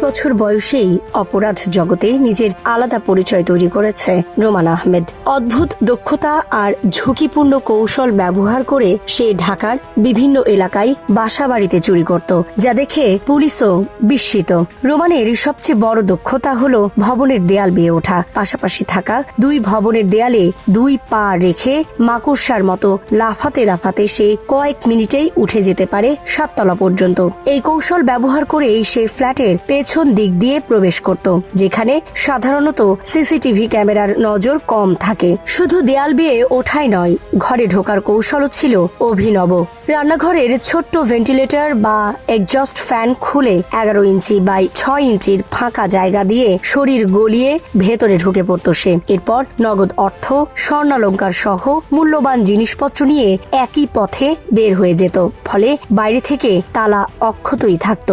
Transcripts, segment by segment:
বছর বয়সেই অপরাধ জগতে নিজের আলাদা পরিচয় তৈরি করেছে রোমান আহমেদ। অদ্ভুত দক্ষতা আর ঝুঁকিপূর্ণ কৌশল ব্যবহার করে সে ঢাকার বিভিন্ন এলাকায় বাসাবাড়িতে চুরি করত, যা দেখে পুলিশও বিস্মিত। রোমানের সবচেয়ে বড় দক্ষতা হল ভবনের দেয়াল বেয়ে ওঠা, পাশাপাশি থাকা দুই ভবনের দেয়ালে দুই পা রেখে মাকড়সার মতো লাফাতে লাফাতে সে কয়েক মিনিটেই উঠে যেতে পারে 7 তলা পর্যন্ত। এই কৌশল ব্যবহার করে সে ফ্ল্যাটের পেছন দিক দিয়ে প্রবেশ করত, যেখানে সাধারণত সিসিটিভি ক্যামেরার নজর কম থাকে। শুধু দেয়াল বেয়ে ওঠাই নয়, ঘরে ঢোকার কৌশলও ছিল অভিনব। রান্নাঘরের ছোট্ট ভেন্টিলেটর বা এক্সজস্ট ফ্যান খুলে 11 ইঞ্চি বাই 6 ইঞ্চির ফাঁকা জায়গা দিয়ে শরীর গলিয়ে ভেতরে ঢুকে পড়ত সে। এরপর নগদ অর্থ, স্বর্ণালংকার সহ মূল্যবান জিনিসপত্র নিয়ে একই পথে বের হয়ে যেত, ফলে বাইরে থেকে তালা অক্ষতই থাকত।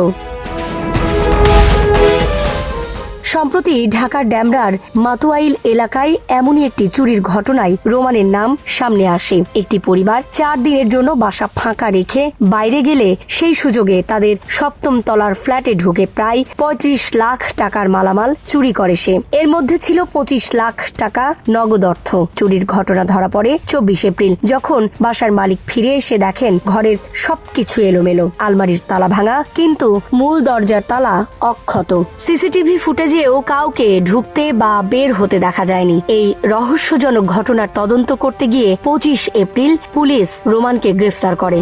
সম্প্রতি ঢাকার ড্যামরার মাতুয়াইল এলাকায় এমনই একটি চুরির ঘটনায় রোমানের নাম সামনে আসে। একটি পরিবার 4 দিনের জন্য বাসা ফাঁকা রেখে বাইরে গেলে সেই সুযোগে তাদের 7ম তলার ফ্ল্যাটে ঢুকে প্রায় 35 লাখ টাকার মালামাল চুরি করে সে। এর মধ্যে ছিল 25 লাখ টাকা নগদ অর্থ। চুরির ঘটনা ধরা পড়ে 24 এপ্রিল, যখন বাসার মালিক ফিরে এসে দেখেন ঘরের সবকিছু এলোমেলো, আলমারির তালা ভাঙা, কিন্তু মূল দরজার তালা অক্ষত। সিসিটিভি ফুটেজে কাউকে ঢুকতে বা বের হতে দেখা যায়নি। এই রহস্যজনক ঘটনার তদন্ত করতে গিয়ে 25 এপ্রিল পুলিশ রোমানকে গ্রেফতার করে।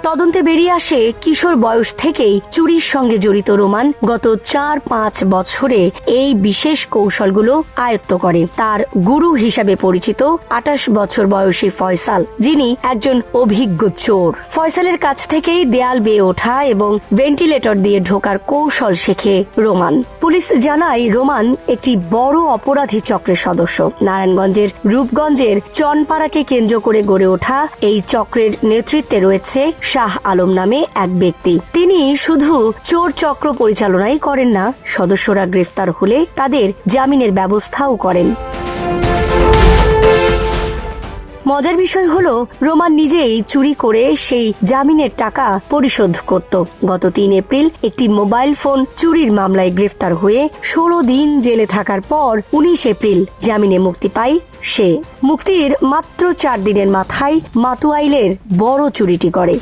তদন্তে বেরিয়ে আসে কিশোর বয়স থেকেই চুরির সঙ্গে জড়িত রোমান গত 4-5 বছরে এই বিশেষ কৌশলগুলো আয়ত্ত করে। তার গুরু হিসাবে পরিচিত 28 বছর বয়সী ফয়সাল, যিনি একজন অভিজ্ঞ চোর। ফয়সালের কাছ থেকেই দেয়াল বেয়ে ওঠা এবং ভেন্টিলেটর দিয়ে ঢোকার কৌশল শেখে রোমান। পুলিশ জানায় রোমান একটি বড় অপরাধী চক্রের সদস্য। নারায়ণগঞ্জের রূপগঞ্জের চনপাড়াকে কেন্দ্র করে গড়ে ওঠা এই চক্রের নেতৃত্বে রয়েছে শাহ আলম নামে এক ব্যক্তি। তিনি শুধু চোর চক্র পরিচালনাই করেন না, সদস্যরা গ্রেফতার হলে তাদের জামিনের ব্যবস্থাও করেন। মজার বিষয় হলো রোমান নিজেই চুরি করে সেই জামিনের টাকা পরিশোধ করত। গত 3 এপ্রিল একটি মোবাইল ফোন চুরির মামলায় গ্রেফতার হয়ে 16 দিন জেলে থাকার পর 19 এপ্রিল জামিনে মুক্তি পায় সে। মুক্তির মাত্র 4 দিনের মাথায় মাতুয়াইলের বড় চুরিটি করে।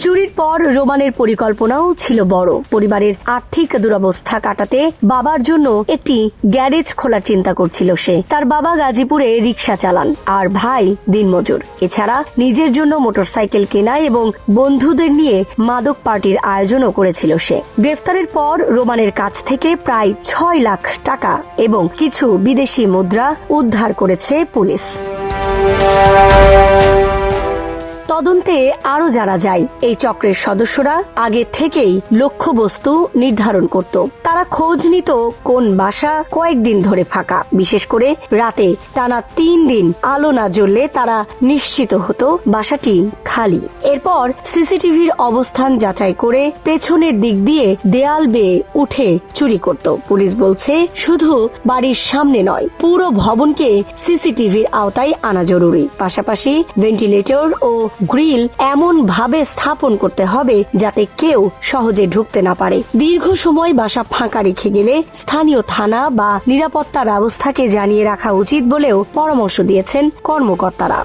চুরির পর রোমানের পরিকল্পনাও ছিল বড়। পরিবারের আর্থিক দুরবস্থা কাটাতে বাবার জন্য একটি গ্যারেজ খোলার চিন্তা করছিল সে। তার বাবা গাজীপুরে রিক্সা চালান আর ভাই দিনমজুর। এছাড়া নিজের জন্য মোটরসাইকেল কেনা এবং বন্ধুদের নিয়ে মাদক পার্টির আয়োজনও করেছিল সে। গ্রেফতারের পর রোমানের কাছ থেকে প্রায় 6 লাখ টাকা এবং কিছু বিদেশি মুদ্রা উদ্ধার করেছে পুলিশ। তদন্তে আরো জানা যায়, এই চক্রের সদস্যরা আগে থেকেই লক্ষ্যবস্তু নির্ধারণ করত। তারা খোঁজ নিত কোন বাসা কয়েকদিন ধরে ফাঁকা, বিশেষ করে রাতে টানা 3 দিন আলো না জ্বললে তারা নিশ্চিত হতো বাসাটি খালি। এরপর সিসিটিভির অবস্থান যাচাই করে পেছনের দিক দিয়ে দেয়াল বেয়ে উঠে চুরি করত। পুলিশ বলছে শুধু বাড়ির সামনে নয়, পুরো ভবনকে সিসিটিভির আওতায় আনা জরুরি। পাশাপাশি ভেন্টিলেটর ও গ্রিল এমন ভাবে স্থাপন করতে হবে যাতে কেউ সহজে ঢুকতে না পারে। দীর্ঘ সময় বাসা ফাঁকা রেখে গেলে স্থানীয় থানা বা নিরাপত্তা ব্যবস্থাকে জানিয়ে রাখা উচিত বলেও পরামর্শ দিয়েছেন কর্মকর্তারা।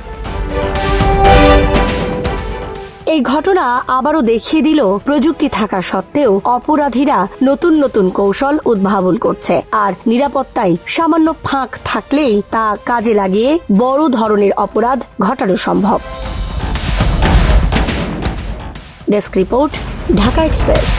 এই ঘটনা আবারও দেখিয়ে দিল, প্রযুক্তি থাকা সত্ত্বেও অপরাধীরা নতুন নতুন কৌশল উদ্ভাবন করছে, আর নিরাপত্তায় সামান্য ফাঁক থাকলেই তা কাজে লাগিয়ে বড় ধরনের অপরাধ ঘটানো সম্ভব। Desk report, Dhaka express.